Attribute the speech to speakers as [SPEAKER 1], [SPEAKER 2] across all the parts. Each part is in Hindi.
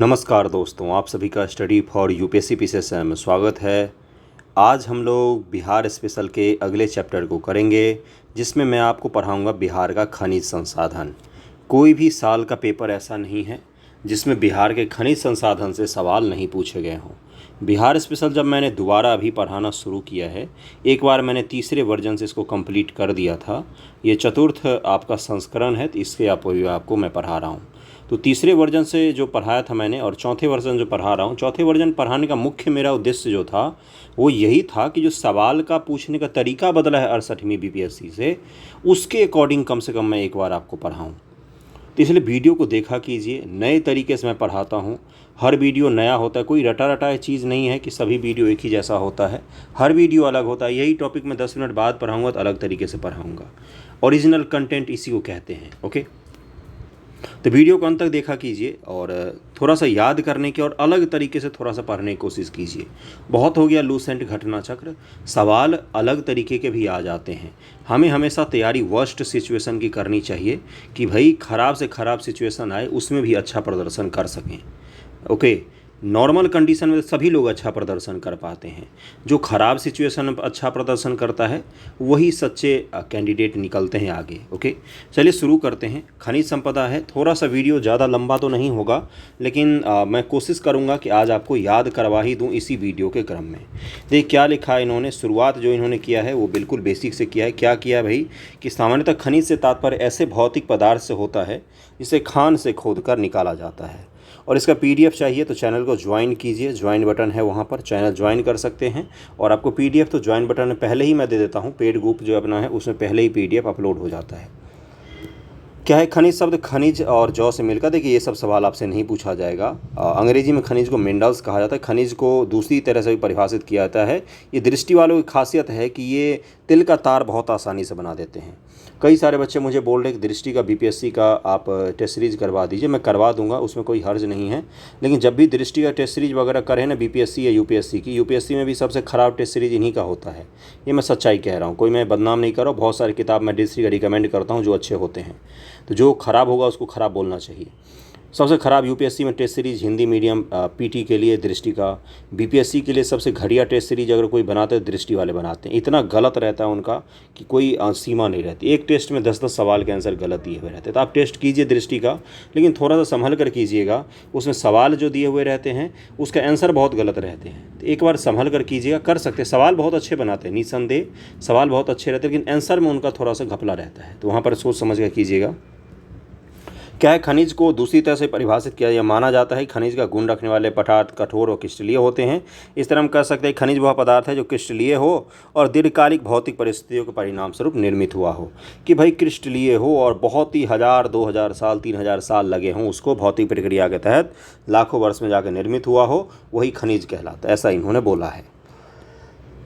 [SPEAKER 1] नमस्कार दोस्तों, आप सभी का स्टडी फॉर यूपीएससी पीसीएसएम में स्वागत है। आज हम लोग बिहार स्पेशल के अगले चैप्टर को करेंगे, जिसमें मैं आपको पढ़ाऊंगा बिहार का खनिज संसाधन। कोई भी साल का पेपर ऐसा नहीं है जिसमें बिहार के खनिज संसाधन से सवाल नहीं पूछे गए हों। बिहार स्पेशल जब मैंने दोबारा अभी पढ़ाना शुरू किया है, एक बार मैंने तीसरे वर्जन से इसको कंप्लीट कर दिया था। ये चतुर्थ आपका संस्करण है, तो इसके आपको मैं पढ़ा रहा हूँ। तो तीसरे वर्जन से जो पढ़ाया था मैंने और चौथे वर्जन जो पढ़ा रहा हूँ, चौथे वर्जन पढ़ाने का मुख्य मेरा उद्देश्य जो था वो यही था कि जो सवाल का पूछने का तरीका बदला है 68वीं बीपीएससी से, उसके अकॉर्डिंग कम से कम मैं एक बार आपको पढ़ाऊँ। तो इसलिए वीडियो को देखा कीजिए, नए तरीके से मैं पढ़ाता हूँ। हर वीडियो नया होता है, कोई रटा रटाया चीज़ नहीं है कि सभी वीडियो एक ही जैसा होता है। हर वीडियो अलग होता है। यही टॉपिक मैं 10 मिनट बाद पढ़ाऊँगा तो अलग तरीके से पढ़ाऊँगा। ओरिजिनल कंटेंट इसी को कहते हैं। ओके, तो वीडियो को अंत तक देखा कीजिए और थोड़ा सा याद करने की और अलग तरीके से थोड़ा सा पढ़ने की कोशिश कीजिए। बहुत हो गया लूसेंट घटना चक्र, सवाल अलग तरीके के भी आ जाते हैं। हमें हमेशा तैयारी वर्स्ट सिचुएशन की करनी चाहिए कि भाई ख़राब से ख़राब सिचुएशन आए उसमें भी अच्छा प्रदर्शन कर सकें। ओके, नॉर्मल कंडीशन में सभी लोग अच्छा प्रदर्शन कर पाते हैं। जो ख़राब सिचुएशन में अच्छा प्रदर्शन करता है वही सच्चे कैंडिडेट निकलते हैं आगे। ओके, चलिए शुरू करते हैं। खनिज संपदा है, थोड़ा सा वीडियो ज़्यादा लंबा तो नहीं होगा, लेकिन मैं कोशिश करूंगा कि आज आपको याद करवा ही दूं इसी वीडियो के क्रम में। देखिए क्या लिखा है इन्होंने। शुरुआत जो इन्होंने किया है वो बिल्कुल बेसिक से किया है। क्या किया भाई कि सामान्यतः खनिज से तात्पर्य ऐसे भौतिक पदार्थ से होता है जिसे खान से खोद कर निकाला जाता है। और इसका पीडीएफ चाहिए तो चैनल को ज्वाइन कीजिए, ज्वाइन बटन है वहाँ पर, चैनल ज्वाइन कर सकते हैं। और आपको पीडीएफ तो ज्वाइन बटन में पहले ही मैं दे देता हूँ। पेड ग्रुप जो अपना है उसमें पहले ही पीडीएफ अपलोड हो जाता है। क्या है खनिज शब्द? खनिज और जौ से मिलकर, देखिए ये सब सवाल आपसे नहीं पूछा जाएगा। अंग्रेजी में खनिज को मिनरल्स कहा जाता है। खनिज को दूसरी तरह से भी परिभाषित किया जाता है। ये दृष्टि वालों की खासियत है कि ये तिल का तार बहुत आसानी से बना देते हैं। कई सारे बच्चे मुझे बोल रहे हैं कि दृष्टि का बीपीएससी का आप टेस्ट सीरीज करवा दीजिए। मैं करवा दूंगा, उसमें कोई हर्ज नहीं है। लेकिन जब भी दृष्टि का टेस्ट सीरीज वगैरह करें ना, बीपीएससी या यूपीएससी की, यूपीएससी में भी सबसे ख़राब टेस्ट सीरीज इन्हीं का होता है। ये मैं सच्चाई कह रहा हूँ, कोई मैं बदनाम नहीं कर रहा हूँ। बहुत सारी किताब मैं दृष्टि का रिकमेंड करता हूँ जो अच्छे होते हैं। तो जो ख़राब होगा उसको ख़राब बोलना चाहिए। सबसे ख़राब यूपीएससी में test series Hindi medium PT के लिए दृष्टि का। बीपीएससी के लिए सबसे घटिया टेस्ट सीरीज अगर कोई बनाते हैं दृष्टि वाले बनाते हैं। इतना गलत रहता है उनका कि कोई सीमा नहीं रहती। एक टेस्ट में 10-10 सवाल के आंसर गलत दिए हुए रहते हैं। तो आप टेस्ट कीजिए दृष्टि का, लेकिन थोड़ा सा संभल कर कीजिएगा। उसमें सवाल जो दिए हुए रहते हैं उसका आंसर बहुत गलत रहते हैं। तो एक बार संभल कर कीजिएगा। कर सकते, सवाल बहुत अच्छे बनाते हैं, निसंदेह सवाल बहुत अच्छे रहते हैं, लेकिन आंसर में उनका थोड़ा सा घपला रहता है। तो वहाँ पर सोच समझ कर कीजिएगा। क्या है? खनिज को दूसरी तरह से परिभाषित किया या माना जाता है खनिज का गुण रखने वाले पदार्थ कठोर और क्रिस्टलीय होते हैं। इस तरह हम कह सकते हैं खनिज वह पदार्थ है जो क्रिस्टलीय हो और दीर्घकालिक भौतिक परिस्थितियों के परिणाम स्वरूप निर्मित हुआ हो। कि भाई क्रिस्टलीय हो और बहुत ही 1000, 2000 साल, 3000 साल लगे हों उसको भौतिक प्रक्रिया के तहत लाखों वर्ष में जाकर निर्मित हुआ हो, वही खनिज कहलाता है। ऐसा इन्होंने बोला है।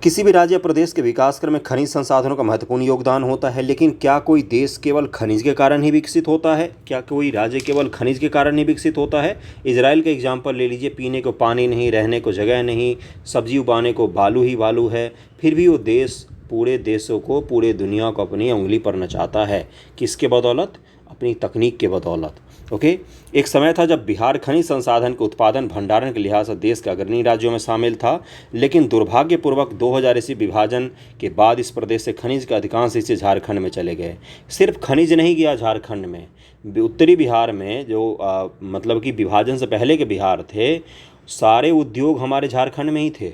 [SPEAKER 1] किसी भी राज्य या प्रदेश के विकास क्रम में खनिज संसाधनों का महत्वपूर्ण योगदान होता है। लेकिन क्या कोई देश केवल खनिज के कारण ही विकसित होता है? क्या कोई राज्य केवल खनिज के कारण ही विकसित होता है? इजराइल का एग्जाम्पल ले लीजिए। पीने को पानी नहीं, रहने को जगह नहीं, सब्जी उगाने को बालू ही बालू है, फिर भी वो देश पूरे देशों को, पूरे दुनिया को अपनी उंगली पर नचाता है। किसके बदौलत? अपनी तकनीक के बदौलत। ओके, एक समय था जब बिहार खनिज संसाधन के उत्पादन भंडारण के लिहाज से देश के अग्रणी राज्यों में शामिल था। लेकिन दुर्भाग्यपूर्वक 2000 ईस्वी विभाजन के बाद इस प्रदेश से खनिज के अधिकांश हिस्से झारखंड में चले गए। सिर्फ खनिज नहीं गया झारखंड में, उत्तरी बिहार में जो मतलब कि विभाजन से पहले के बिहार थे, सारे उद्योग हमारे झारखंड में ही थे।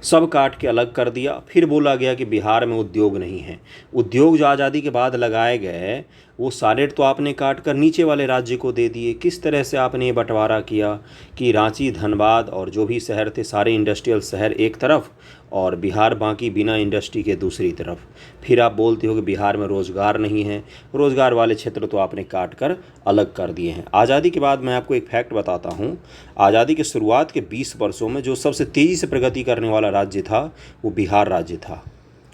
[SPEAKER 1] सब काट के अलग कर दिया। फिर बोला गया कि बिहार में उद्योग नहीं है। उद्योग जो आज़ादी के बाद लगाए गए वो सारे तो आपने काट कर नीचे वाले राज्य को दे दिए। किस तरह से आपने ये बंटवारा किया कि रांची, धनबाद और जो भी शहर थे सारे इंडस्ट्रियल शहर एक तरफ और बिहार बाकी बिना इंडस्ट्री के दूसरी तरफ। फिर आप बोलते हो कि बिहार में रोज़गार नहीं है। रोज़गार वाले क्षेत्र तो आपने काट कर अलग कर दिए हैं। आज़ादी के बाद मैं आपको एक फैक्ट बताता हूँ। आज़ादी के शुरुआत के 20 वर्षों में जो सबसे तेज़ी से प्रगति करने वाला राज्य था वो बिहार राज्य था।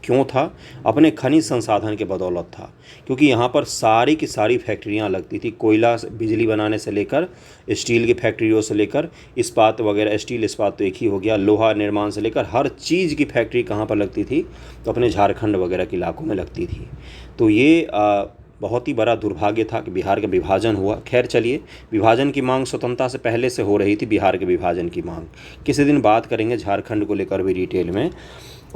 [SPEAKER 1] क्यों था? अपने खनिज संसाधन के बदौलत था। क्योंकि यहाँ पर सारी की सारी फैक्ट्रियाँ लगती थी। कोयला बिजली बनाने से लेकर, स्टील की फैक्ट्रियों से लेकर, इस्पात वगैरह, स्टील इस्पात तो एक ही हो गया, लोहा निर्माण से लेकर हर चीज़ की फैक्ट्री कहाँ पर लगती थी? तो अपने झारखंड वगैरह के इलाकों में लगती थी। तो ये बहुत ही बड़ा दुर्भाग्य था कि बिहार का विभाजन हुआ। खैर चलिए, विभाजन की मांग स्वतंत्रता से पहले से हो रही थी, बिहार के विभाजन की मांग। किसी दिन बात करेंगे झारखंड को लेकर भी डिटेल में।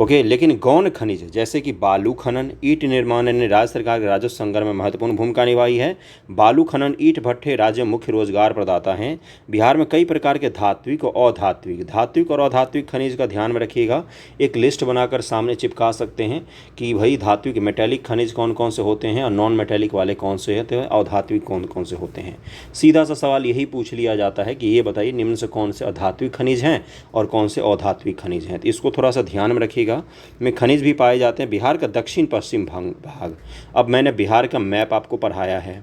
[SPEAKER 1] ओके, लेकिन गौण खनिज जैसे कि बालू खनन, ईंट निर्माण ने राज्य सरकार के राजस्व संग्रह में महत्वपूर्ण भूमिका निभाई है। बालू खनन, ईंट भट्ठे राज्य में मुख्य रोजगार प्रदाता हैं। बिहार में कई प्रकार के धात्विक और धात्विक और अधात्विक खनिज का ध्यान में रखिएगा। एक लिस्ट बनाकर सामने चिपका सकते हैं कि भाई धात्विक मेटेलिक खनिज कौन कौन से होते हैं और नॉन मेटेलिक वाले कौन से होते हैं और धात्विक कौन कौन से होते हैं। सीधा सा सवाल यही पूछ लिया जाता है कि ये बताइए निम्न से कौन से अधात्विक खनिज हैं और कौन से अधात्विक खनिज हैं। तो इसको थोड़ा सा ध्यान में रखिएगा। में खनिज भी पाए जाते हैं बिहार का दक्षिण पश्चिम भाग। अब मैंने बिहार का मैप आपको पढ़ाया है,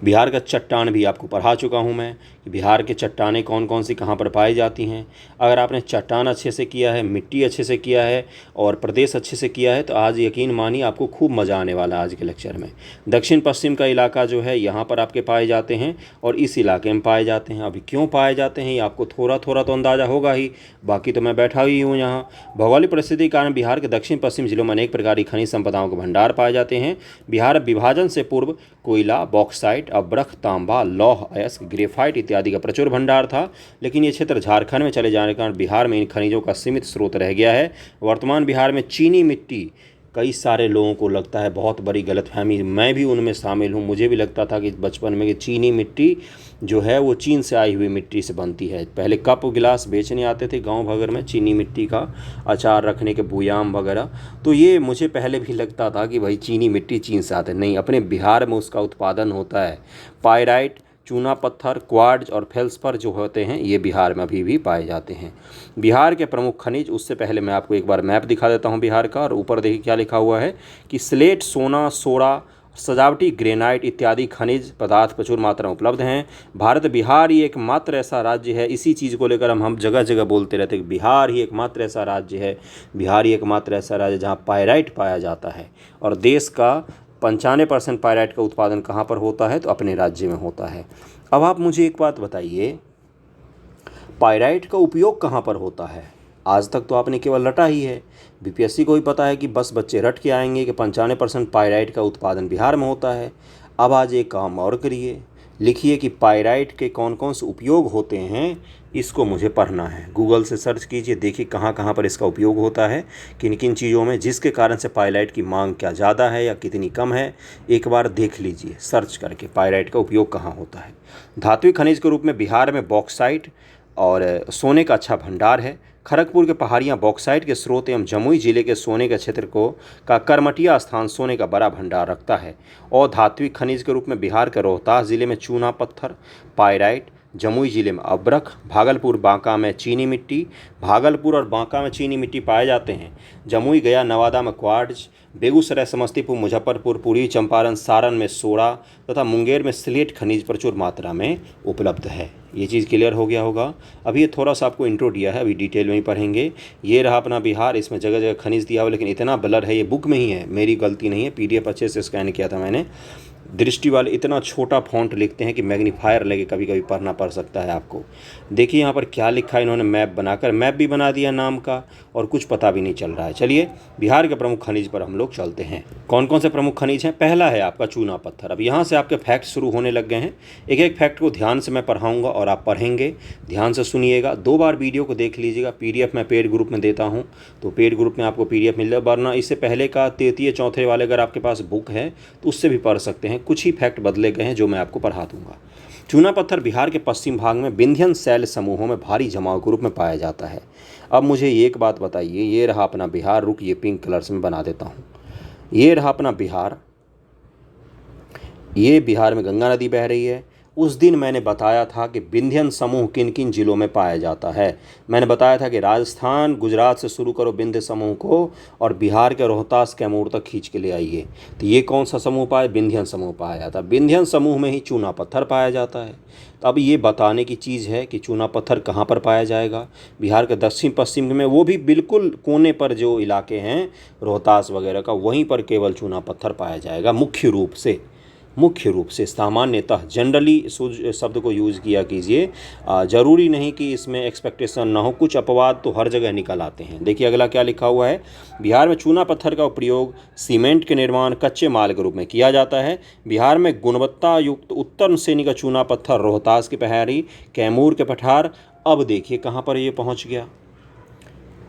[SPEAKER 1] बिहार का चट्टान भी आपको पढ़ा चुका हूँ मैं कि बिहार के चट्टानें कौन कौन सी कहाँ पर पाई जाती हैं। अगर आपने चट्टान अच्छे से किया है, मिट्टी अच्छे से किया है और प्रदेश अच्छे से किया है तो आज यकीन मानिए आपको खूब मज़ा आने वाला है आज के लेक्चर में। दक्षिण पश्चिम का इलाका जो है यहाँ पर आपके पाए जाते हैं और इस इलाके में पाए जाते हैं। अभी क्यों पाए जाते हैं ये आपको थोड़ा थोड़ा तो अंदाज़ा होगा ही, बाकी तो मैं बैठा ही हूँ यहाँ। भौगोलिक परिस्थिति के कारण बिहार के दक्षिण पश्चिम जिलों में अनेक प्रकार की खनिज संपदाओं के भंडार पाए जाते हैं। बिहार विभाजन से पूर्व कोयला, बॉक्साइट, अब्रख, तांबा, लौह अयस्क, ग्रेफाइट इत्यादि का प्रचुर भंडार था, लेकिन ये क्षेत्र झारखंड में चले जाने के कारण बिहार में इन खनिजों का सीमित स्रोत रह गया है। वर्तमान बिहार में चीनी मिट्टी, कई सारे लोगों को लगता है बहुत बड़ी गलतफहमी, मैं भी उनमें शामिल हूँ। मुझे भी लगता था कि बचपन में कि चीनी मिट्टी जो है वो चीन से आई हुई मिट्टी से बनती है। पहले कप गिलास बेचने आते थे गांव भगर में चीनी मिट्टी का, अचार रखने के बुयाम वगैरह, तो ये मुझे पहले भी लगता था कि भाई चीनी मिट्टी चीन से आते, नहीं, अपने बिहार में उसका उत्पादन होता है। पायराइट, चूना पत्थर, क्वार्ट्ज और फेल्सपर जो होते हैं ये बिहार में अभी भी पाए जाते हैं। बिहार के प्रमुख खनिज, उससे पहले मैं आपको एक बार मैप दिखा देता हूँ बिहार का, और ऊपर देखिए क्या लिखा हुआ है कि स्लेट, सोना, सोडा, सजावटी ग्रेनाइट इत्यादि खनिज पदार्थ प्रचुर मात्रा में उपलब्ध हैं। भारत बिहार ही एकमात्र ऐसा राज्य है, इसी चीज़ को लेकर हम जगह जगह बोलते रहते हैं कि बिहार ही एकमात्र ऐसा राज्य है, बिहार ही एकमात्र ऐसा राज्य जहाँ पायराइट पाया जाता है। और देश का 95% पायराइट का उत्पादन कहाँ पर होता है तो अपने राज्य में होता है। अब आप मुझे एक बात बताइए, पायराइट का उपयोग कहाँ पर होता है? आज तक तो आपने केवल रटा ही है, बीपीएससी को भी पता है कि बस बच्चे रट के आएंगे कि 95% पायराइट का उत्पादन बिहार में होता है। अब आज एक काम और करिए, लिखिए कि पायराइट के कौन कौन से उपयोग होते हैं, इसको मुझे पढ़ना है। गूगल से सर्च कीजिए, देखिए कहाँ कहाँ पर इसका उपयोग होता है, किन किन चीज़ों में, जिसके कारण से पायराइट की मांग क्या ज़्यादा है या कितनी कम है। एक बार देख लीजिए सर्च करके पायराइट का उपयोग कहाँ होता है। धात्विक खनिज के रूप में बिहार में बॉक्साइट और सोने का अच्छा भंडार है। खड़गपुर के पहाड़ियाँ बॉक्साइट के स्रोत एवं जमुई जिले के सोने के क्षेत्र को का करमटिया स्थान सोने का बड़ा भंडार रखता है। और धात्विक खनिज के रूप में बिहार के रोहतास जिले में चूना पत्थर, पायराइट, जमुई जिले में अब्रख, भागलपुर बांका में चीनी मिट्टी, भागलपुर और बांका में चीनी मिट्टी पाए जाते हैं। जमुई, गया, नवादा में क्वार्ट्ज, बेगूसराय, समस्तीपुर, मुजफ्फरपुर, पूर्वी चंपारण, सारण में सोडा तथा मुंगेर में स्लेट खनिज प्रचुर मात्रा में उपलब्ध है। ये चीज़ क्लियर हो गया होगा। अभी ये थोड़ा सा आपको इंट्रो दिया है, अभी डिटेल में ही पढ़ेंगे। ये रहा अपना बिहार, इसमें जगह जगह खनिज दिया हुआ, लेकिन इतना ब्लर है, ये बुक में ही है, मेरी गलती नहीं है, पीडीएफ अच्छे से स्कैन किया था मैंने। दृष्टि वाले इतना छोटा फॉन्ट लिखते हैं कि मैग्नीफायर लगे, कभी कभी पढ़ना पड़ सकता है आपको। देखिए यहाँ पर क्या लिखा है इन्होंने, मैप बनाकर, मैप भी बना दिया नाम का और कुछ पता भी नहीं चल रहा है। चलिए बिहार के प्रमुख खनिज पर हम लोग चलते हैं। कौन कौन से प्रमुख खनिज हैं? पहला है आपका चूना पत्थर। अब यहाँ से आपके फैक्ट शुरू होने लग गए हैं। एक एक फैक्ट को ध्यान से मैं पढ़ाऊँगा और आप पढ़ेंगे, ध्यान से सुनिएगा। 2 बार वीडियो को देख लीजिएगा। पीडीएफ मैं पेड ग्रुप में देता हूँ, तो पेड ग्रुप में आपको पीडीएफ मिल जाएगा, वरना इससे पहले का 3 चौथे वाले अगर आपके पास बुक है तो उससे भी पढ़ सकते हैं। कुछ ही फैक्ट बदले गए हैं जो मैं आपको पढ़ा दूंगा। चूना पत्थर बिहार के पश्चिम भाग में विंध्यन शैल समूहों में भारी जमाव के रूप में पाया जाता है। अब मुझे एक बात बताइए, ये रहा अपना बिहार, रुक ये पिंक कलर्स में बना देता हूँ। ये रहा अपना बिहार, ये बिहार में गंगा नदी बह रही है। उस दिन मैंने बताया था कि विंध्यन समूह किन किन जिलों में पाया जाता है। मैंने बताया था कि राजस्थान, गुजरात से शुरू करो विंध्य समूह को और बिहार के रोहतास, कैमूर तक खींच के ले आइए। तो ये कौन सा समूह पाया? विंध्यन समूह पाया जाता है। विंध्यन समूह में ही चूना पत्थर पाया जाता है। तो अब ये बताने की चीज़ है कि चूना पत्थर कहाँ पर पाया जाएगा? बिहार के दक्षिण पश्चिम में, वो भी बिल्कुल कोने पर जो इलाके हैं रोहतास वगैरह का, वहीं पर केवल चूना पत्थर पाया जाएगा मुख्य रूप से। मुख्य रूप से सामान्यतः जनरली शब्द को यूज़ किया कीजिए। ज़रूरी नहीं कि इसमें एक्सपेक्टेशन ना हो, कुछ अपवाद तो हर जगह निकल आते हैं। देखिए अगला क्या लिखा हुआ है, बिहार में चूना पत्थर का प्रयोग सीमेंट के निर्माण कच्चे माल के रूप में किया जाता है। बिहार में गुणवत्ता युक्त उत्तम श्रेणी का चूना पत्थर रोहतास की पहाड़ी, कैमूर के पठार, अब देखिए कहाँ पर ये पहुँच गया,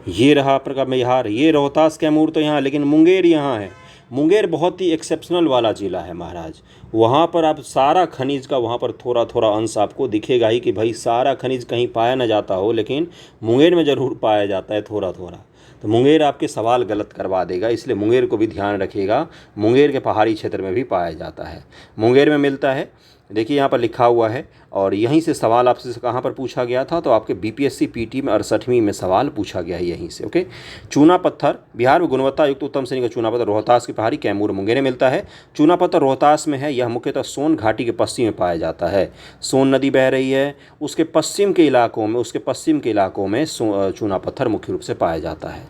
[SPEAKER 1] ये रहा आपका बिहार, ये रोहतास कैमूर तो यहाँ, लेकिन मुंगेर यहाँ है। मुंगेर बहुत ही एक्सेप्शनल वाला ज़िला है महाराज, वहाँ पर आप सारा खनिज का वहाँ पर थोड़ा थोड़ा अंश आपको दिखेगा ही कि भाई सारा खनिज कहीं पाया ना जाता हो, लेकिन मुंगेर में ज़रूर पाया जाता है थोड़ा थोड़ा। तो मुंगेर आपके सवाल गलत करवा देगा, इसलिए मुंगेर को भी ध्यान रखिएगा। मुंगेर के पहाड़ी क्षेत्र में भी पाया जाता है, मुंगेर में मिलता है। देखिए यहाँ पर लिखा हुआ है, और यहीं से सवाल आपसे कहाँ पर पूछा गया था, तो आपके बीपीएससी पीटी में 68वीं में सवाल पूछा गया है यहीं से। ओके, चूना पत्थर बिहार में गुणवत्ता युक्त उत्तम श्रेणी का चूना पत्थर रोहतास की पहाड़ी, कैमूर, मुंगेर में मिलता है। चूना पत्थर रोहतास में है, यह मुख्यतः सोन घाटी के पश्चिम में पाया जाता है। सोन नदी बह रही है, उसके पश्चिम के इलाकों में चूना पत्थर मुख्य रूप से पाया जाता है।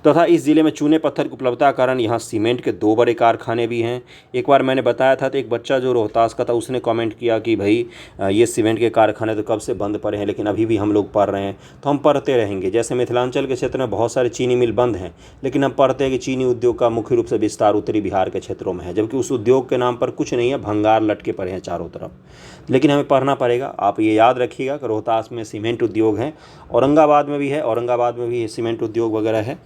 [SPEAKER 1] तथा इस ज़िले में चूने पत्थर की उपलब्धता कारण यहाँ सीमेंट के 2 बड़े कारखाने भी हैं। एक बार मैंने बताया था, तो एक बच्चा जो रोहतास का था उसने कमेंट किया कि भाई ये सीमेंट के कारखाने तो कब से बंद पड़े हैं, लेकिन अभी भी हम लोग पढ़ रहे हैं। तो हम पढ़ते रहेंगे। जैसे मिथिलांचल के क्षेत्र में बहुत सारे चीनी मिल बंद हैं, लेकिन हम पढ़ते हैं कि चीनी उद्योग का मुख्य रूप से विस्तार उत्तरी बिहार के क्षेत्रों में है, जबकि उस उद्योग के नाम पर कुछ नहीं है, भंगार लटके पड़े हैं चारों तरफ। लेकिन हमें पढ़ना पड़ेगा। आप ये याद रखिएगा कि रोहतास में सीमेंट उद्योग है, औरंगाबाद में भी है, औरंगाबाद में भी सीमेंट उद्योग वगैरह है।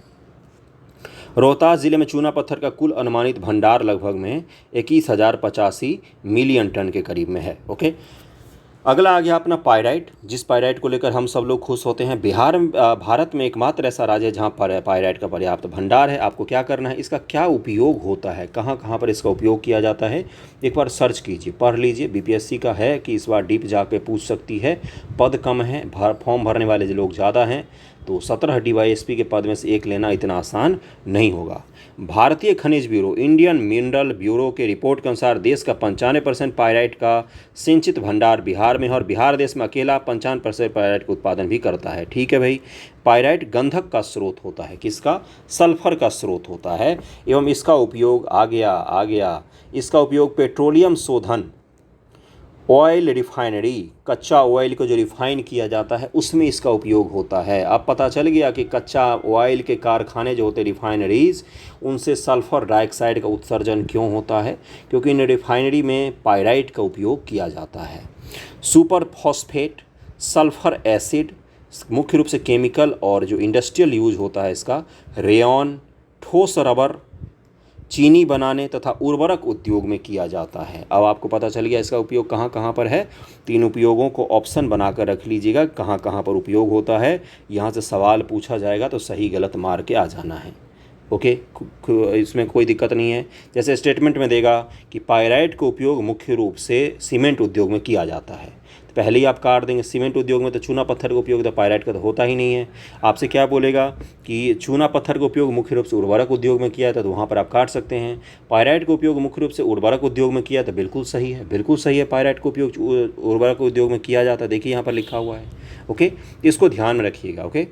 [SPEAKER 1] रोहतास ज़िले में चूना पत्थर का कुल अनुमानित भंडार लगभग में 21,085 मिलियन टन के करीब में है। ओके, अगला आ गया अपना पायराइट, जिस पायराइट को लेकर हम सब लोग खुश होते हैं। भारत में एकमात्र ऐसा राज्य है जहाँ पर पायराइट का पर्याप्त भंडार है। आपको क्या करना है, इसका क्या उपयोग होता है, कहाँ कहाँ पर इसका उपयोग किया जाता है, एक बार सर्च कीजिए, पढ़ लीजिए। बीपीएससी का है कि इस बार डीप जाके पूछ सकती है। पद कम है, फॉर्म भरने वाले लोग ज़्यादा हैं, तो 17 डीवाईएसपी के पद में से एक लेना इतना आसान नहीं होगा। भारतीय खनिज ब्यूरो, इंडियन मिनरल ब्यूरो के रिपोर्ट के अनुसार देश का 95% पायराइट का सिंचित भंडार बिहार में है, और बिहार देश में अकेला 55% पायराइट का उत्पादन भी करता है। ठीक है भाई, पायराइट गंधक का स्रोत होता है, किसका, सल्फर का स्रोत होता है, एवं इसका उपयोग आ गया इसका उपयोग पेट्रोलियम शोधन, ऑयल रिफाइनरी, कच्चा ऑयल को जो रिफाइन किया जाता है उसमें इसका उपयोग होता है। अब पता चल गया कि कच्चा ऑयल के कारखाने जो होते हैं रिफाइनरीज़, उनसे सल्फ़र डाइऑक्साइड का उत्सर्जन क्यों होता है, क्योंकि इन रिफाइनरी में पायराइट का उपयोग किया जाता है। सुपर फॉस्फेट, सल्फ़र एसिड मुख्य रूप से केमिकल और जो इंडस्ट्रियल यूज होता है इसका, रेयॉन, ठोस रबर, चीनी बनाने तथा उर्वरक उद्योग में किया जाता है। अब आपको पता चल गया इसका उपयोग कहाँ कहाँ पर है। 3 उपयोगों को ऑप्शन बनाकर रख लीजिएगा, कहाँ कहाँ पर उपयोग होता है। यहाँ से सवाल पूछा जाएगा तो सही गलत मार के आ जाना है। ओके, इसमें कोई दिक्कत नहीं है। जैसे स्टेटमेंट में देगा कि पायराइट का उपयोग मुख्य रूप से सीमेंट उद्योग में किया जाता है, तो पहले ही आप काट देंगे। सीमेंट उद्योग में तो चूना पत्थर का उपयोग, तो पायराइट का तो होता ही नहीं है। आपसे क्या बोलेगा कि चूना पत्थर का उपयोग मुख्य रूप से उर्वरक उद्योग में किया था, तो वहाँ पर आप काट सकते हैं। पायराइट का उपयोग मुख्य रूप से उर्वरक उद्योग में किया, तो बिल्कुल सही है, बिल्कुल सही है। पायराइट का उपयोग उर्वरक उद्योग में किया जाता है, देखिए यहाँ पर लिखा हुआ है। ओके, इसको ध्यान में रखिएगा। ओके,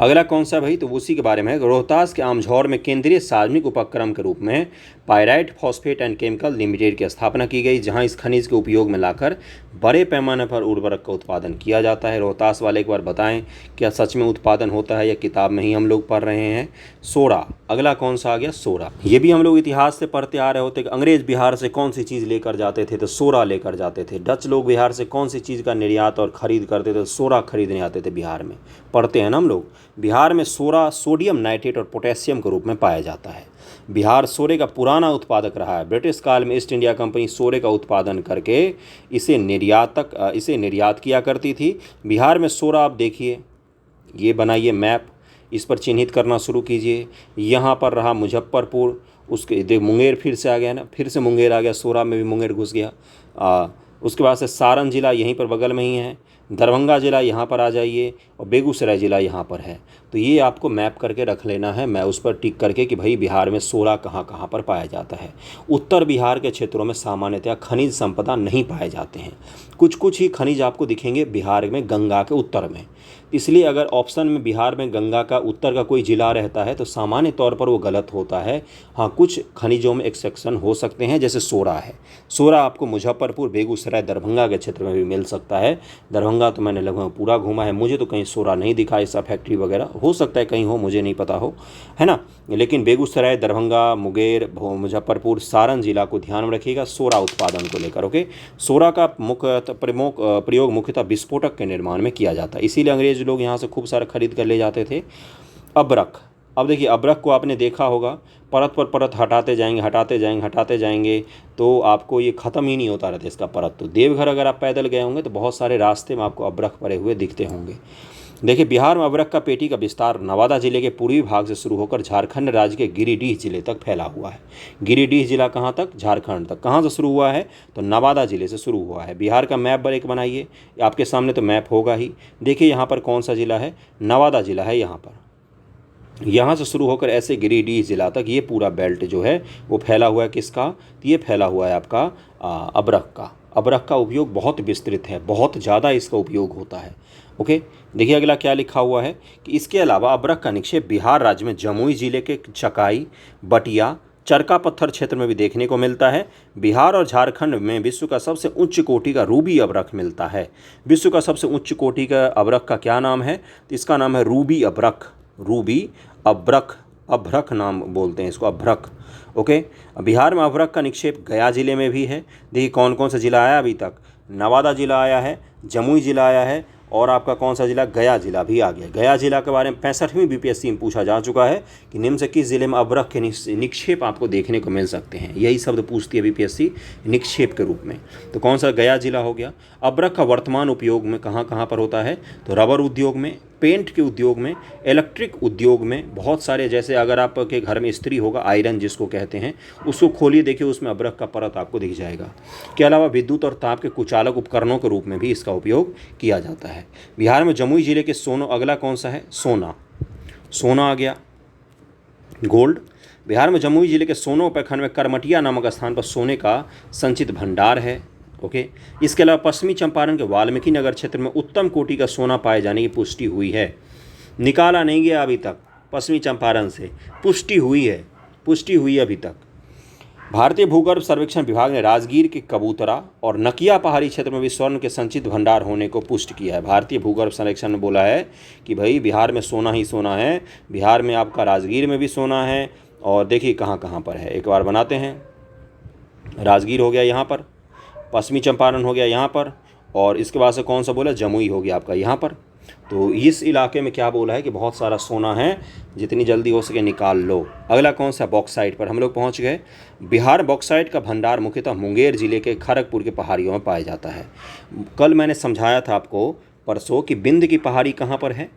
[SPEAKER 1] अगला कौन सा भाई, तो उसी के बारे में है। रोहतास के आमझौर में केंद्रीय सार्वजनिक उपक्रम के रूप में pyrite phosphate and chemical limited की स्थापना की गई, जहां इस खनिज के उपयोग में लाकर बड़े पैमाने पर उर्वरक का उत्पादन किया जाता है। रोहतास वाले एक बार बताएं, क्या सच में उत्पादन होता है या किताब में ही हम लोग पढ़ रहे हैं। सोडा, अगला कौन सा आ गया, सोडा। ये भी हम लोग इतिहास से पढ़ते आ रहे होते कि अंग्रेज बिहार से कौन सी चीज़ लेकर जाते थे, तो सोडा लेकर जाते थे। डच लोग बिहार से कौन सी चीज़ का निर्यात और खरीद करते थे, सोडा खरीदने आते थे बिहार में, पढ़ते हैं ना हम लोग। बिहार में सोडा सोडियम नाइट्रेट और पोटेशियम के रूप में पाया जाता है। बिहार सोडे का पुराना उत्पादक रहा है। ब्रिटिश काल में ईस्ट इंडिया कंपनी सोडे का उत्पादन करके इसे निर्यात किया करती थी। बिहार में सोडा, आप देखिए, ये बनाइए मैप, इस पर चिन्हित करना शुरू कीजिए। यहाँ पर रहा मुजफ्फरपुर, उसके देख मुंगेर फिर से आ गया ना, फिर से मुंगेर आ गया, सोडा में भी मुंगेर घुस गया। उसके बाद से सारण जिला यहीं पर बगल में ही है, दरभंगा ज़िला यहाँ पर आ जाइए, और बेगूसराय ज़िला यहाँ पर है। तो ये आपको मैप करके रख लेना है, मैं उस पर टिक करके कि भाई बिहार में सोडा कहाँ कहाँ पर पाया जाता है। उत्तर बिहार के क्षेत्रों में सामान्यतः खनिज संपदा नहीं पाए जाते हैं। कुछ कुछ ही खनिज आपको दिखेंगे बिहार में, गंगा के उत्तर में। इसलिए अगर ऑप्शन में बिहार में गंगा का उत्तर का कोई जिला रहता है तो सामान्य तौर पर वो गलत होता है। हाँ, कुछ खनिजों में एक्सेप्शन हो सकते हैं, जैसे सोरा है। सोरा आपको मुजफ्फरपुर, बेगूसराय, दरभंगा के क्षेत्र में भी मिल सकता है। दरभंगा तो मैंने लगभग पूरा घूमा है, मुझे तो कहीं सोरा नहीं दिखा। ऐसा फैक्ट्री वगैरह हो सकता है कहीं हो, मुझे नहीं पता हो, है ना। लेकिन बेगूसराय, दरभंगा, मुंगेर, मुजफ्फरपुर, सारण जिला को ध्यान में रखिएगा सोरा उत्पादन को लेकर। ओके, सोरा का प्रयोग मुख्यतः विस्फोटक के निर्माण में किया जाता है, इसीलिए अंग्रेज लोग यहाँ से खूब सारा खरीद कर ले जाते थे। अब्रक, अब देखिए अब्रक को आपने देखा होगा, परत पर परत हटाते जाएंगे तो आपको ये ख़त्म ही नहीं होता रहता इसका परत। तो देवघर अगर आप पैदल गए होंगे तो बहुत सारे रास्ते में आपको अब्रक पड़े हुए दिखते होंगे। देखिए बिहार में अब्रक का पेटी का विस्तार नवादा जिले के पूर्वी भाग से शुरू होकर झारखंड राज्य के गिरिडीह जिले तक फैला हुआ है। गिरिडीह जिला कहाँ तक? झारखंड तक। कहाँ से शुरू हुआ है? तो नवादा जिले से शुरू हुआ है। बिहार का मैप एक बनाइए, आपके सामने तो मैप होगा ही। देखिए यहाँ पर कौन सा जिला है? नवादा जिला है। यहाँ से शुरू होकर ऐसे गिरिडीह जिला तक ये पूरा बेल्ट जो है वो फैला हुआ है। किसका? तो ये फैला हुआ है आपका अब्रक का। अब्रक का उपयोग बहुत विस्तृत है, बहुत ज़्यादा इसका उपयोग होता है। ओके, देखिए अगला क्या लिखा हुआ है कि इसके अलावा अब्रक का निक्षेप बिहार राज्य में जमुई जिले के चकाई, बटिया, चरका पत्थर क्षेत्र में भी देखने को मिलता है। बिहार और झारखंड में विश्व का सबसे उच्च कोटि का रूबी अब्रक मिलता है। विश्व का सबसे उच्च कोटि का अब्रक का क्या नाम है? तो इसका नाम है रूबी अब्रक। रूबी अब्रक, अभ्रक नाम बोलते हैं इसको, अभ्रक। ओके, बिहार में अभ्रक का निक्षेप गया जिले में भी है। देखिए कौन कौन सा जिला आया अभी तक? नवादा जिला आया है, जमुई जिला आया है, और आपका कौन सा जिला? गया जिला भी आ गया। गया जिला के बारे में 65वीं बीपीएससी में पूछा जा चुका है कि निम्न से किस जिले में अब्रक के निक्षेप आपको देखने को मिल सकते हैं। यही शब्द पूछती है बीपीएससी, निक्षेप के रूप में। तो कौन सा? गया जिला हो गया। अब्रक का वर्तमान उपयोग में कहाँ कहाँ पर होता है? तो रबर उद्योग में, पेंट के उद्योग में, इलेक्ट्रिक उद्योग में, बहुत सारे, जैसे अगर आपके घर में इस्त्री होगा, आयरन जिसको कहते हैं, उसको खोलिए, देखिए उसमें अब्रक का परत आपको दिख जाएगा। के अलावा विद्युत और ताप के कुचालक उपकरणों के रूप में भी इसका उपयोग किया जाता है। बिहार में जमुई जिले के सोनो, अगला कौन सा है? सोना। सोना आ गया, गोल्ड। बिहार में जमुई जिले के सोनो उपखंड में करमटिया नामक स्थान पर सोने का संचित भंडार है। ओके, इसके अलावा पश्चिमी चंपारण के वाल्मीकि नगर क्षेत्र में उत्तम कोटि का सोना पाए जाने की पुष्टि हुई है। निकाला नहीं गया अभी तक, पश्चिमी चंपारण से पुष्टि हुई है अभी तक। भारतीय भूगर्भ सर्वेक्षण विभाग ने राजगीर के कबूतरा और नकिया पहाड़ी क्षेत्र में भी स्वर्ण के संचित भंडार होने को पुष्ट किया है। भारतीय भूगर्भ सर्वेक्षण ने बोला है कि भाई बिहार में सोना ही सोना है। बिहार में आपका राजगीर में भी सोना है, और देखिए कहाँ कहाँ पर है, एक बार बनाते हैं। राजगीर हो गया यहाँ पर, पश्चिमी चंपारण हो गया यहाँ पर, और इसके बाद से कौन सा बोला? जमुई हो गया आपका यहाँ पर। तो इस इलाके में क्या बोला है कि बहुत सारा सोना है, जितनी जल्दी हो सके निकाल लो। अगला कौन सा? बॉक्साइट पर हम लोग पहुँच गए। बिहार बॉक्साइट का भंडार मुख्यतः मुंगेर जिले के खड़गपुर के पहाड़ियों में पाया जाता है। कल मैंने समझाया था आपको परसों कि बिंद की पहाड़ी कहाँ पर है?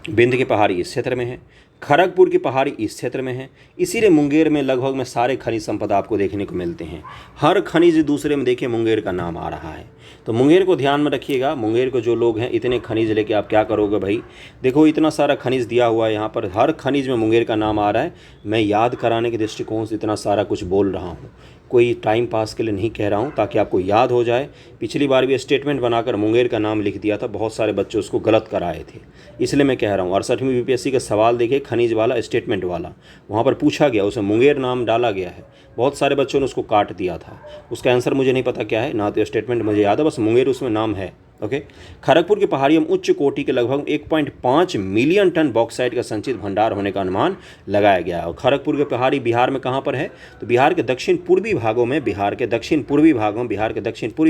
[SPEAKER 1] बिंद की पहाड़ी इस क्षेत्र में है, खड़गपुर की पहाड़ी इस क्षेत्र में है। इसीलिए मुंगेर में लगभग में सारे खनिज संपदा आपको देखने को मिलते हैं। हर खनिज दूसरे में देखिए मुंगेर का नाम आ रहा है। तो मुंगेर को ध्यान में रखिएगा। मुंगेर को जो लोग हैं, इतने खनिज लेके आप क्या करोगे भाई? देखो इतना सारा खनिज दिया हुआ है यहाँ पर, हर खनिज में मुंगेर का नाम आ रहा है। मैं याद कराने के दृष्टिकोण से इतना सारा कुछ बोल रहा हूँ, कोई टाइम पास के लिए नहीं कह रहा हूँ, ताकि आपको याद हो जाए। पिछली बार भी स्टेटमेंट बनाकर मुंगेर का नाम लिख दिया था, बहुत सारे बच्चे उसको गलत कराए थे, इसलिए मैं कह रहा हूँ। 68वीं बीपीएससी का सवाल देखिए, खनिज वाला, स्टेटमेंट वाला, वहाँ पर पूछा गया, उसमें मुंगेर नाम डाला गया है। बहुत सारे बच्चों ने उसको काट दिया था। उसका आंसर मुझे नहीं पता क्या है, ना तो स्टेटमेंट मुझे याद है, बस मुंगेर उसमें नाम है। ओके, खड़गपुर की पहाड़ियों में उच्च कोटि के लगभग 1.5 मिलियन टन बॉक्साइट का संचित भंडार होने का अनुमान लगाया गया है। और खड़गपुर की पहाड़ी बिहार में कहाँ पर है? तो बिहार के दक्षिण पूर्वी भागों में, बिहार के दक्षिण पूर्वी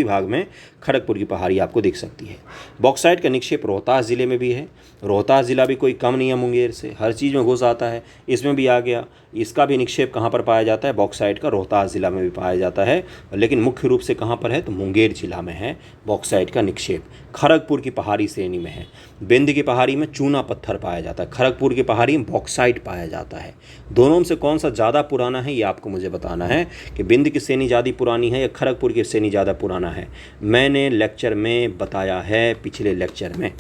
[SPEAKER 1] भाग में खड़गपुर की पहाड़ी आपको दिख सकती है। बॉक्साइट का निक्षेप रोहतास जिले में भी है। रोहतास जिला भी कोई कम नहीं है मुंगेर से, हर चीज़ में घुस आता है, इसमें भी आ गया। इसका भी निक्षेप कहाँ पर पाया जाता है? बॉक्साइट का रोहतास जिला में भी पाया जाता है, लेकिन मुख्य रूप से कहाँ पर है? तो मुंगेर जिला में है बॉक्साइट का निक्षेप। खड़गपुर की पहाड़ी श्रेणी में है। बिंद की पहाड़ी में चूना पत्थर पाया जाता है, खड़गपुर की पहाड़ी में बॉक्साइट पाया जाता है। दोनों में से कौन सा ज़्यादा पुराना है, ये आपको मुझे बताना है कि बिंद की श्रेणी ज़्यादा पुरानी है या खड़गपुर की श्रेणी ज़्यादा पुराना है। मैंने लेक्चर में बताया है, पिछले लेक्चर में।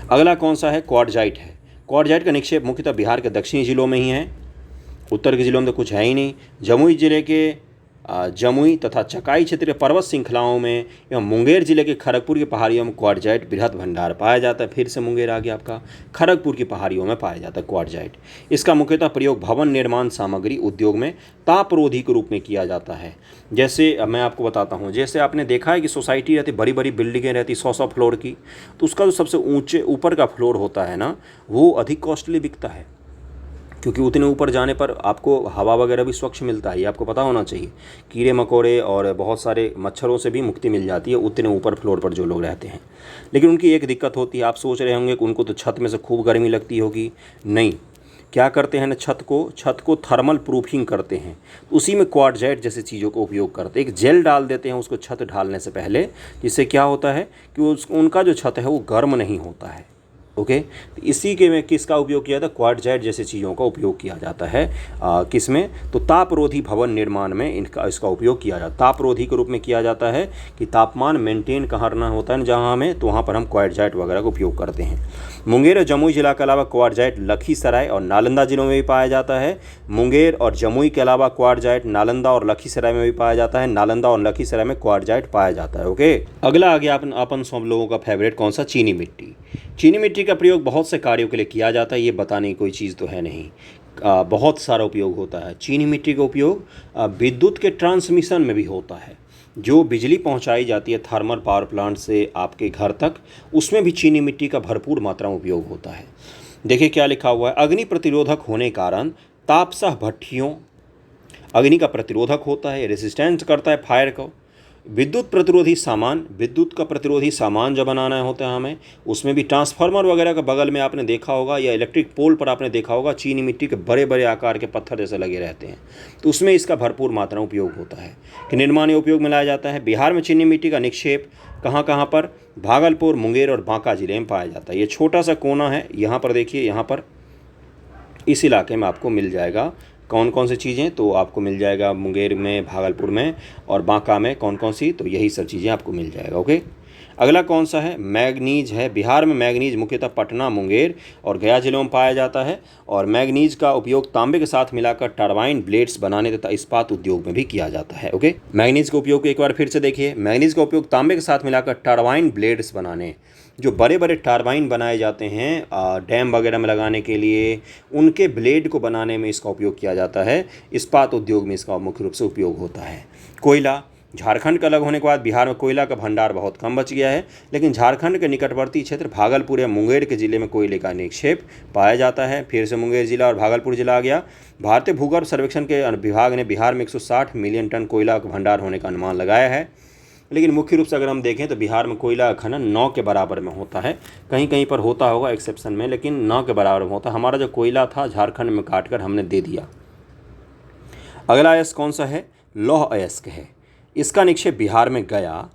[SPEAKER 1] अगला कौन सा है? क्वार्टजाइट है। क्वार्टजाइट का निक्षेप मुख्यतः बिहार के दक्षिणी जिलों में ही है, उत्तर के जिलों में तो कुछ है ही नहीं। जमुई जिले के जमुई तथा चकाई क्षेत्रीय पर्वत श्रृंखलाओं में एवं मुंगेर जिले के खड़गपुर की पहाड़ियों में क्वार्टजाइट बृहद भंडार पाया जाता है। फिर से मुंगेर आ गया आपका, खड़गपुर की पहाड़ियों में पाया जाता है क्वार्टजाइट। इसका मुख्यतः प्रयोग भवन निर्माण सामग्री उद्योग में तापरोधी के रूप में किया जाता है। जैसे मैं आपको बताता हूँ, जैसे आपने देखा है कि सोसाइटी रहती, बड़ी बड़ी बिल्डिंगें रहती 100-100 फ्लोर की, तो उसका जो सबसे ऊंचे ऊपर का फ्लोर होता है ना, वो अधिक कॉस्टली बिकता है, क्योंकि उतने ऊपर जाने पर आपको हवा वगैरह भी स्वच्छ मिलता है। ये आपको पता होना चाहिए। कीड़े मकोड़े और बहुत सारे मच्छरों से भी मुक्ति मिल जाती है उतने ऊपर फ्लोर पर जो लोग रहते हैं। लेकिन उनकी एक दिक्कत होती है, आप सोच रहे होंगे कि उनको तो छत में से खूब गर्मी लगती होगी। नहीं, क्या करते हैं ना, छत को थर्मल प्रूफिंग करते हैं। उसी में क्वार्टजाइट जैसे चीज़ों का उपयोग करते हैं। एक जेल डाल देते हैं उसको छत ढालने से पहले, जिससे क्या होता है कि उनका जो छत है वो गर्म नहीं होता है। ओके, तो इसी के में किसका उपयोग किया जाता है, क्वार्टजाइट जैसे चीज़ों का उपयोग किया जाता है। किस में, तो तापरोधी भवन निर्माण में इसका उपयोग किया जाता है। तापरोधी के रूप में किया जाता है कि तापमान मेंटेन करना होता है जहाँ हमें, तो वहाँ पर हम क्वार्टजाइट वगैरह का उपयोग करते हैं। मुंगेर और जमुई जिला के अलावा क्वार्टजाइट लखीसराय और नालंदा जिलों में भी पाया जाता है। मुंगेर और जमुई के अलावा क्वार्टजाइट नालंदा और लखीसराय में भी पाया जाता है। नालंदा और लखीसराय में क्वार्टजाइट पाया जाता है। ओके, अगला आ गया अपन सब लोगों का फेवरेट कौन सा, चीनी मिट्टी। चीनी मिट्टी का प्रयोग बहुत से कार्यों के लिए किया जाता है। ये बताने की कोई चीज़ तो है नहीं, बहुत सारा उपयोग होता है। चीनी मिट्टी का उपयोग विद्युत के ट्रांसमिशन में भी होता है। जो बिजली पहुंचाई जाती है थर्मल पावर प्लांट से आपके घर तक, उसमें भी चीनी मिट्टी का भरपूर मात्रा में उपयोग होता है। देखिए क्या लिखा हुआ है, अग्नि प्रतिरोधक होने के कारण तापसह भट्ठियों, अग्नि का प्रतिरोधक होता है, रेसिस्टेंस करता है फायर को। विद्युत का प्रतिरोधी सामान जब बनाना होता है हमें, उसमें भी ट्रांसफार्मर वगैरह के बगल में आपने देखा होगा, या इलेक्ट्रिक पोल पर आपने देखा होगा, चीनी मिट्टी के बड़े बड़े आकार के पत्थर जैसे लगे रहते हैं, तो उसमें इसका भरपूर मात्रा में उपयोग होता है कि निर्माण में उपयोग में लाया जाता है। बिहार में चीनी मिट्टी का निक्षेप कहाँ कहाँ पर, भागलपुर, मुंगेर और बांका जिले में पाया जाता है। ये छोटा सा कोना है, यहाँ पर देखिए, यहाँ पर इस इलाके में आपको मिल जाएगा कौन कौन सी चीज़ें, तो आपको मिल जाएगा मुंगेर में, भागलपुर में और बांका में कौन कौन सी, तो यही सब चीज़ें आपको मिल जाएगा। ओके, अगला कौन सा है, मैग्नीज है। बिहार में मैग्नीज मुख्यतः पटना, मुंगेर और गया जिलों में पाया जाता है। और मैग्नीज का उपयोग तांबे के साथ मिलाकर टरबाइन ब्लेड्स बनाने तथा इस्पात उद्योग में भी किया जाता है। ओके, मैग्नीज का उपयोग एक बार फिर से देखिए, मैग्नीज का उपयोग तांबे के साथ मिलाकर टरबाइन ब्लेड्स बनाने, जो बड़े बड़े टरबाइन बनाए जाते हैं डैम वगैरह में लगाने के लिए, उनके ब्लेड को बनाने में इसका उपयोग किया जाता है। इस्पात उद्योग में इसका मुख्य रूप से उपयोग होता है। कोयला, झारखंड का अलग होने के बाद बिहार में कोयला का भंडार बहुत कम बच गया है, लेकिन झारखंड के निकटवर्ती क्षेत्र भागलपुर या मुंगेर के जिले में कोयले का निक्षेप पाया जाता है। फिर से मुंगेर जिला और भागलपुर जिला आ गया। भारतीय भूगर्भ सर्वेक्षण के विभाग ने बिहार में 160 मिलियन टन कोयला का भंडार होने का अनुमान लगाया है, लेकिन मुख्य रूप से अगर हम देखें तो बिहार में कोयला खनन 9 के बराबर में होता है। कहीं कहीं पर होता होगा एक्सेप्शन में, लेकिन 9 के बराबर में होता है। हमारा जो कोयला था झारखंड में काट कर हमने दे दिया। अगला अयस्क कौन सा है, लौह अयस्क है। इसका निक्षेप बिहार में गया,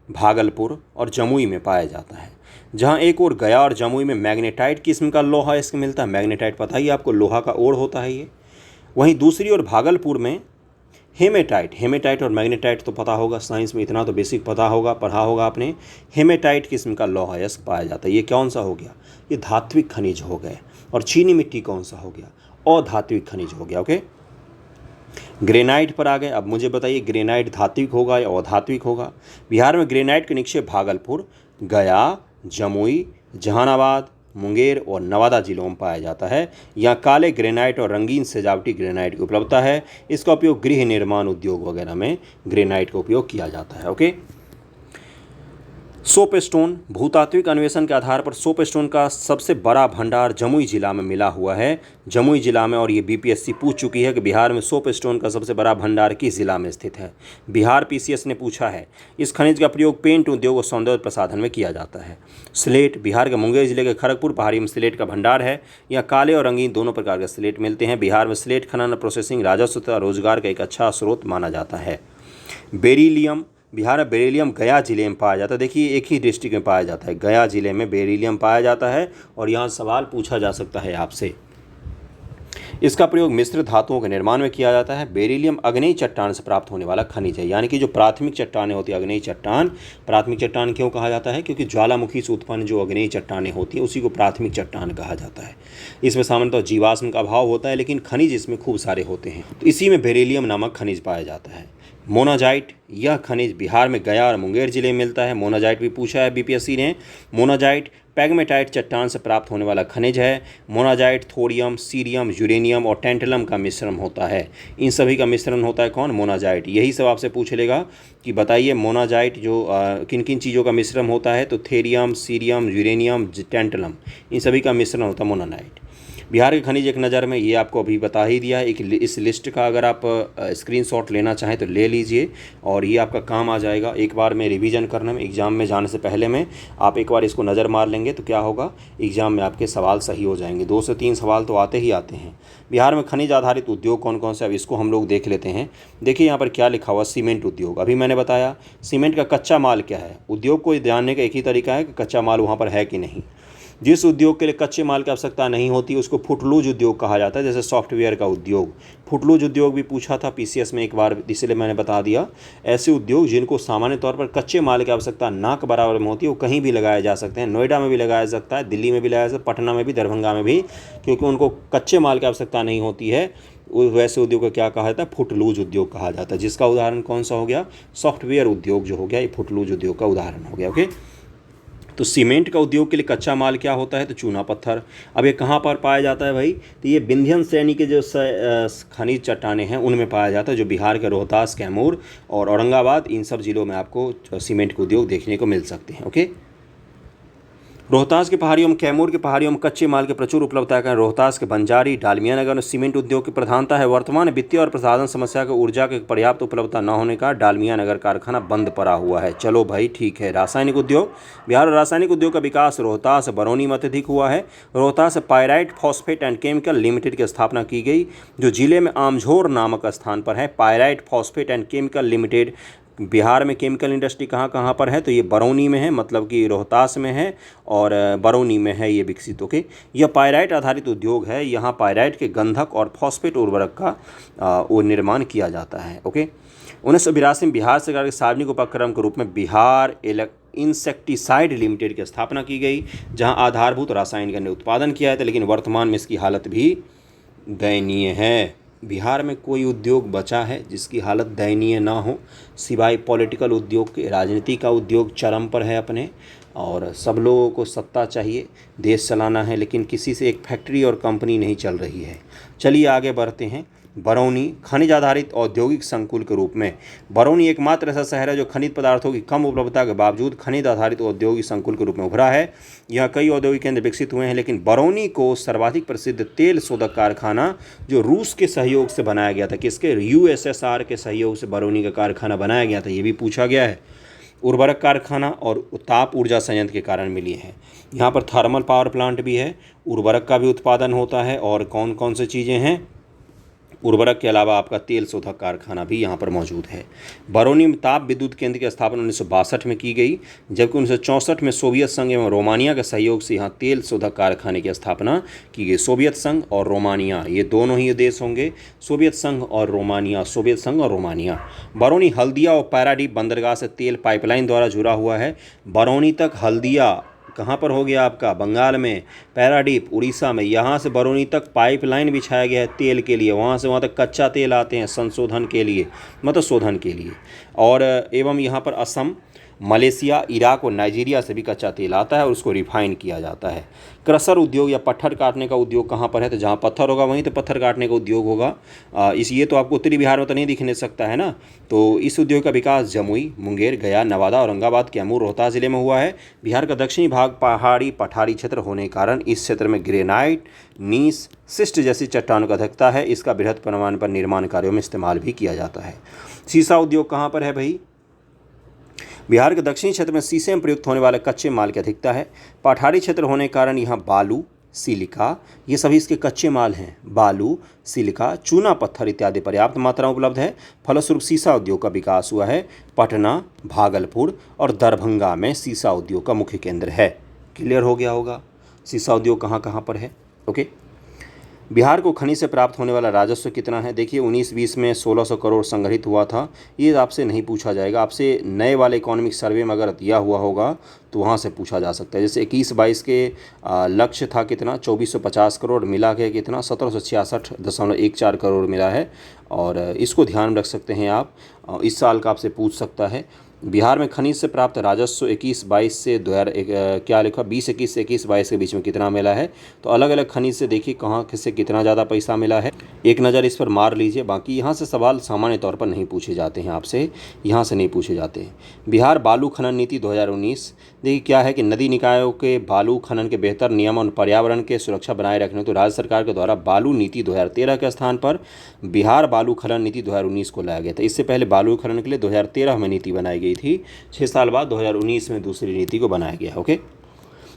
[SPEAKER 1] भागलपुर और जमुई में पाया जाता है। जहां एक और गया और जमुई में मैग्नेटाइट किस्म का लोहा अयस्क मिलता है। मैग्नेटाइट पता ही आपको, लोहा का ओर होता है ये। वहीं दूसरी ओर भागलपुर में हेमेटाइट और मैग्नेटाइट तो पता होगा, साइंस में इतना तो बेसिक पता होगा, पढ़ा होगा आपने। हेमेटाइट किस्म का लोहा अयस्क पाया जाता है। ये कौन सा हो गया, ये धात्विक खनिज हो गए। और चीनी मिट्टी कौन सा हो गया, अधात्विक खनिज हो गया। ओके, ग्रेनाइट पर आ गए। अब मुझे बताइए ग्रेनाइट धात्विक होगा या अधात्विक होगा। बिहार में ग्रेनाइट के निक्षेप भागलपुर, गया, जमुई, जहानाबाद, मुंगेर और नवादा जिलों में पाया जाता है। यहाँ काले ग्रेनाइट और रंगीन सजावटी ग्रेनाइट की उपलब्धता है। इसका उपयोग गृह निर्माण उद्योग वगैरह में ग्रेनाइट का उपयोग किया जाता है। ओके, सोप स्टोन, भूतात्विक अन्वेषण के आधार पर सोप स्टोन का सबसे बड़ा भंडार जमुई जिला में मिला हुआ है। जमुई जिला में, और ये बीपीएससी पूछ चुकी है कि बिहार में सोप स्टोन का सबसे बड़ा भंडार किस जिला में स्थित है। बिहार पीसीएस ने पूछा है। इस खनिज का प्रयोग पेंट उद्योग और सौंदर्य प्रसाधन में किया जाता है। स्लेट, बिहार के मुंगेर जिले के खड़गपुर पहाड़ी में स्लेट का भंडार है। यहाँ काले और रंगीन दोनों प्रकार के स्लेट मिलते हैं। बिहार में स्लेट खनन और प्रोसेसिंग राजस्व तथा रोजगार का एक अच्छा स्रोत माना जाता है। बेरिलियम, बिहार में बेरिलियम गया जिले में पाया जाता है। देखिए एक ही डिस्ट्रिक्ट में पाया जाता है, गया जिले में बेरिलियम पाया जाता है। और यहाँ सवाल पूछा जा सकता है आपसे। इसका प्रयोग मिश्र धातुओं के निर्माण में किया जाता है। बेरिलियम अग्नेय चट्टान से प्राप्त होने वाला खनिज है, यानी कि जो प्राथमिक चट्टानें होती है, अग्नेय चट्टान। प्राथमिक चट्टान क्यों कहा जाता है, क्योंकि ज्वालामुखी से उत्पन्न जो अग्नेय चट्टानें होती हैं उसी को प्राथमिक चट्टान कहा जाता है। इसमें सामान्यतः जीवाश्म का अभाव होता है, लेकिन खनिज इसमें खूब सारे होते हैं, तो इसी में बेरिलियम नामक खनिज पाया जाता है। मोनाजाइट, यह खनिज बिहार में गया और मुंगेर जिले में मिलता है। मोनाजाइट भी पूछा है बीपीएससी ने। मोनाजाइट पैगमेटाइट चट्टान से प्राप्त होने वाला खनिज है। मोनाजाइट थोरियम, सीरियम, यूरेनियम और टेंटलम का मिश्रण होता है। इन सभी का मिश्रण होता है कौन? मोनाजाइट। यही सब आपसे पूछ लेगा कि बताइए मोनाजाइट जो किन किन चीज़ों का मिश्रण होता है, तो थेरियम, सीरियम, यूरेनियम, टेंटलम, इन सभी का मिश्रण होता है मोनाजाइट। बिहार के खनिज एक नज़र में, ये आपको अभी बता ही दिया है। इस लिस्ट का अगर आप स्क्रीनशॉट लेना चाहें तो ले लीजिए और ये आपका काम आ जाएगा। एक बार में रिवीजन करने में, एग्ज़ाम में जाने से पहले में आप एक बार इसको नज़र मार लेंगे तो क्या होगा, एग्ज़ाम में आपके सवाल सही हो जाएंगे। 2 से 3 सवाल तो आते ही आते हैं। बिहार में खनिज आधारित उद्योग कौन कौन से, अब इसको हम लोग देख लेते हैं। देखिए यहाँ पर क्या लिखा हुआ, सीमेंट उद्योग। अभी मैंने बताया सीमेंट का कच्चा माल क्या है। उद्योग को जानने का एक ही तरीका है कि कच्चा माल वहाँ पर है कि नहीं। जिस उद्योग के लिए कच्चे माल की आवश्यकता नहीं होती उसको फुटलूज उद्योग कहा जाता है, जैसे सॉफ्टवेयर का उद्योग। फुटलूज उद्योग भी पूछा था पीसीएस में एक बार, इसलिए मैंने बता दिया। ऐसे उद्योग जिनको सामान्य तौर पर कच्चे माल की आवश्यकता ना के बराबर में होती है, वो कहीं भी लगाए जा सकते हैं। नोएडा में भी लगाया जा सकता है, दिल्ली में भी लगाया जा सकता है, पटना में भी, दरभंगा में भी, क्योंकि उनको कच्चे माल की आवश्यकता नहीं होती है। वैसे उद्योग को क्या कहा जाता है? फुटलूज उद्योग कहा जाता है। जिसका उदाहरण कौन सा हो गया? सॉफ्टवेयर उद्योग जो हो गया, ये फुटलूज उद्योग का उदाहरण हो गया। ओके, तो सीमेंट का उद्योग के लिए कच्चा माल क्या होता है? तो चूना पत्थर। अब ये कहाँ पर पाया जाता है भाई? तो ये विंध्यन श्रेणी के जो खनिज चट्टानें हैं उनमें पाया जाता है, जो बिहार के रोहतास, कैमूर और औरंगाबाद, इन सब जिलों में आपको सीमेंट के उद्योग देखने को मिल सकते हैं। ओके, रोहतास की पहाड़ियों में, कैमूर की पहाड़ियों में कच्चे माल की प्रचुर उपलब्धता है। रोहतास के बंजारी, डालमिया नगर में सीमेंट उद्योग की प्रधानता है। वर्तमान वित्तीय और प्रसाधन समस्या के ऊर्जा की पर्याप्त उपलब्धता न होने का डालमिया नगर कारखाना बंद पड़ा हुआ है। चलो भाई ठीक है। रासायनिक उद्योग, बिहार में रासायनिक उद्योग का विकास रोहतास, बरौनी में अत्यधिक हुआ है। Rohtas pyrite phosphate and chemical limited की स्थापना की गई, जो जिले में आमझोर नामक स्थान पर है। Pyrite phosphate and chemical limited. Bihar में केमिकल इंडस्ट्री कहाँ कहाँ पर है? तो ये बरौनी में है, मतलब कि रोहतास में है और बरौनी में है ये विकसित। ओके, यह पायराइट आधारित उद्योग है। यहाँ पायराइट के गंधक और फॉस्फेट उर्वरक का वो निर्माण किया जाता है। ओके, 1982 में बिहार सरकार के सार्वजनिक उपक्रम के रूप में बिहार इंसेक्टिसाइड लिमिटेड की स्थापना की गई, जहाँ आधारभूत रासायन का उत्पादन किया जाता है, लेकिन वर्तमान में इसकी हालत भी दयनीय है। बिहार में कोई उद्योग बचा है जिसकी हालत दयनीय ना हो, सिवाय पॉलिटिकल उद्योग के। राजनीति का उद्योग चरम पर है अपने, और सब लोगों को सत्ता चाहिए, देश चलाना है, लेकिन किसी से एक फैक्ट्री और कंपनी नहीं चल रही है। चलिए आगे बढ़ते हैं। बरौनी खनिज आधारित औद्योगिक संकुल के रूप में, बरौनी एकमात्र ऐसा शहर है जो खनिज पदार्थों की कम उपलब्धता के बावजूद खनिज आधारित औद्योगिक संकुल के रूप में उभरा है। यहाँ कई औद्योगिक केंद्र विकसित हुए हैं, लेकिन बरौनी को सर्वाधिक प्रसिद्ध तेल शोधक कारखाना जो रूस के सहयोग से बनाया गया था, किसके? यूएसएसआर के सहयोग से बरौनी का कारखाना बनाया गया था, ये भी पूछा गया है। उर्वरक कारखाना और ताप ऊर्जा संयंत्र के कारण मिली है। यहाँ पर थर्मल पावर प्लांट भी है, उर्वरक का भी उत्पादन होता है, और कौन कौन सी चीज़ें हैं? उर्वरक के अलावा आपका तेल शोधक कारखाना भी यहाँ पर मौजूद है। बरौनी में ताप विद्युत केंद्र की स्थापना 1962 में की गई, जबकि 1964 में सोवियत संघ एवं रोमानिया के सहयोग से यहाँ तेल शोधक कारखाने की स्थापना की गई। सोवियत संघ और रोमानिया, ये दोनों ही देश होंगे, सोवियत संघ और रोमानिया, सोवियत संघ और रोमानिया। बरौनी हल्दिया और पैराडीप बंदरगाह से तेल पाइपलाइन द्वारा जुड़ा हुआ है। बरौनी तक हल्दिया कहाँ पर हो गया आपका? बंगाल में। पैराडीप उड़ीसा में। यहाँ से बरौनी तक पाइपलाइन बिछाया गया है तेल के लिए, वहाँ से वहाँ तक कच्चा तेल आते हैं संशोधन के लिए, मतलब शोधन के लिए। और एवं यहाँ पर असम, मलेशिया, इराक और नाइजीरिया से भी कच्चा तेल आता है और उसको रिफाइन किया जाता है। क्रशर उद्योग या पत्थर काटने का उद्योग कहाँ पर है? तो जहाँ पत्थर होगा वहीं तो पत्थर काटने का उद्योग होगा। ये तो आपको उत्तरी बिहार में तो नहीं दिखने सकता है ना। तो इस उद्योग का विकास जमुई, मुंगेर, गया, नवादा, औरंगाबाद, कैमूर, रोहतास जिले में हुआ है। बिहार का दक्षिणी भाग पहाड़ी पठारी क्षेत्र होने के कारण इस क्षेत्र में ग्रेनाइट, नीस, शिस्ट जैसी चट्टानों का अधिकता है। इसका बृहद पैमाने पर निर्माण कार्यों में इस्तेमाल भी किया जाता है। सीसा उद्योग कहाँ पर है भाई? बिहार के दक्षिणी क्षेत्र में शीशे में प्रयुक्त होने वाले कच्चे माल की अधिकता है। पठारी क्षेत्र होने के कारण यहाँ बालू, सिलिका, ये सभी इसके कच्चे माल हैं। बालू, सिलिका, चूना पत्थर इत्यादि पर्याप्त मात्रा में उपलब्ध है। फलस्वरूप सीसा उद्योग का विकास हुआ है। पटना, भागलपुर और दरभंगा में सीसा उद्योग का मुख्य केंद्र है। क्लियर हो गया होगा सीसा उद्योग कहाँ कहाँ पर है। ओके, बिहार को खनिज से प्राप्त होने वाला राजस्व कितना है? देखिए 19-20 में 1600 करोड़ संग्रहित हुआ था। ये आपसे नहीं पूछा जाएगा, आपसे नए वाले इकोनॉमिक सर्वे में अगर दिया हुआ होगा तो वहाँ से पूछा जा सकता है। जैसे 21-22 के लक्ष्य था कितना, 2450 करोड़, मिला के कितना 1766.14 करोड़ मिला है। और इसको ध्यान में रख सकते हैं आप। इस साल का आपसे पूछ सकता है। बिहार में खनिज से प्राप्त राजस्व 21-22 से 2001 क्या लिखा 20-21 से 21-22 के बीच में कितना मिला है। तो अलग अलग खनिज से देखिए कहाँ से कितना ज़्यादा पैसा मिला है, एक नज़र इस पर मार लीजिए। बाकी यहाँ से सवाल सामान्य तौर पर नहीं पूछे जाते हैं आपसे, यहाँ से नहीं पूछे जाते हैं। बिहार बालू खनन नीति 2019, देखिए क्या है कि नदी निकायों के बालू खनन के बेहतर नियम और पर्यावरण के सुरक्षा बनाए रखने तो राज्य सरकार के द्वारा बालू नीति 2013 के स्थान पर बिहार बालू खनन नीति 2019 को लाया गया था। इससे पहले बालू खनन के लिए 2013 में नीति बनाई गई थी, 6 साल बाद 2019 में दूसरी नीति को बनाया गया। ओके,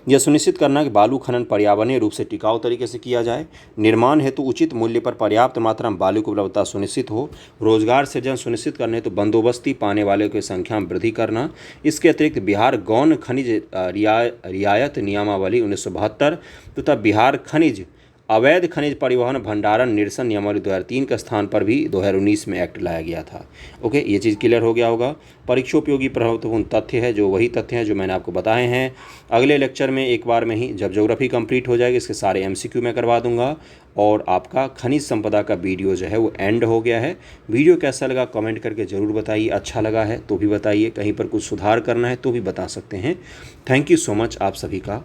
[SPEAKER 1] यह सुनिश्चित करना कि बालू खनन पर्यावरणीय रूप से टिकाऊ तरीके से किया जाए, निर्माण हेतु उचित मूल्य पर पर्याप्त मात्रा में बालू की उपलब्धता सुनिश्चित हो, रोजगार सृजन सुनिश्चित करने तो बंदोबस्ती पाने वालों की संख्या में वृद्धि करना। इसके अतिरिक्त बिहार गौण खनिज रियायत नियमावली 1972 तथा बिहार खनिज अवैध खनिज परिवहन भंडारण निरसन नियमावली 2003 के स्थान पर भी 2019 में एक्ट लाया गया था। ओके, ये चीज़ क्लियर हो गया होगा। परीक्षोपयोगी महत्वपूर्ण तथ्य है जो वही तथ्य हैं जो मैंने आपको बताए हैं। अगले लेक्चर में एक बार में ही जब ज्योग्राफी कंप्लीट हो जाएगी इसके सारे एमसीक्यू मैं करवा दूंगा और आपका खनिज संपदा का वीडियो जो है वो एंड हो गया है। वीडियो कैसा लगा कमेंट करके ज़रूर बताइए, अच्छा लगा है तो भी बताइए, कहीं पर कुछ सुधार करना है तो भी बता सकते हैं। थैंक यू सो मच आप सभी का।